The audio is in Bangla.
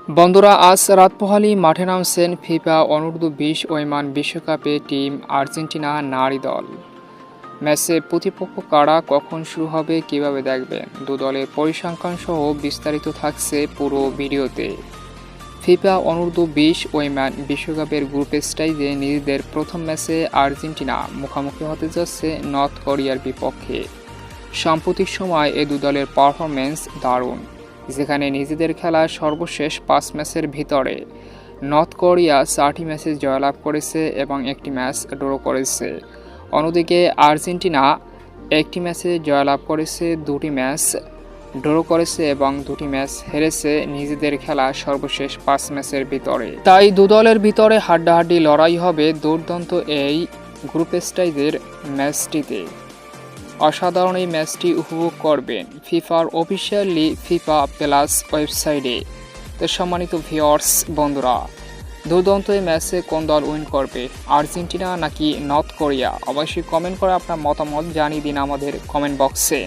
বন্ধুরা, আজ রাত পোহালেই মাঠে নামছেন ফিফা অনূর্ধ্ব-20 ওয়েমান বিশ্বকাপে টিম আর্জেন্টিনা নারী দল। ম্যাচে প্রতিপক্ষ কারা, কখন শুরু হবে, কিভাবে দেখবেন, দু দলের পরিসংখ্যান সহ বিস্তারিত থাকছে পুরো ভিডিওতে। ফিফা অনূর্ধ্ব-20 ওয়েমান বিশ্বকাপের গ্রুপ স্টেজে নিজেদের প্রথম ম্যাচে আর্জেন্টিনা মুখোমুখি হতে যাচ্ছে নর্থ কোরিয়ার বিপক্ষে। সাম্প্রতিক সময় এ দু দলের পারফরম্যান্স দারুণ, যেখানে নিজেদের খেলা সর্বশেষ 5 ম্যাচের ভিতরে নর্থ কোরিয়া 4টি ম্যাচে জয়লাভ করেছে এবং একটি ম্যাচ ড্র করেছে। অন্যদিকে আর্জেন্টিনা একটি ম্যাচে জয়লাভ করেছে, 2টি ম্যাচ ড্র করেছে এবং 2টি ম্যাচ হেরেছে নিজেদের খেলা সর্বশেষ 5 ম্যাচের ভিতরে। তাই দু দলের ভিতরে হাড্ডাহাড্ডি লড়াই হবে দুর্দান্ত এই গ্রুপ স্টেজের ম্যাচটিতে। অসাধারণ এই ম্যাচটি উপভোগ করবেন ফিফার অফিসিয়ালি ফিফা প্লাস ওয়েবসাইটে। তো সম্মানিত ভিউয়ার্স বন্ধুরা, দুর্দান্ত এই ম্যাচে কোন দল উইন করবে, আর্জেন্টিনা নাকি নর্থ কোরিয়া? অবশ্যই কমেন্ট করে আপনার মতামত জানিয়ে দিন আমাদের কমেন্ট বক্সে।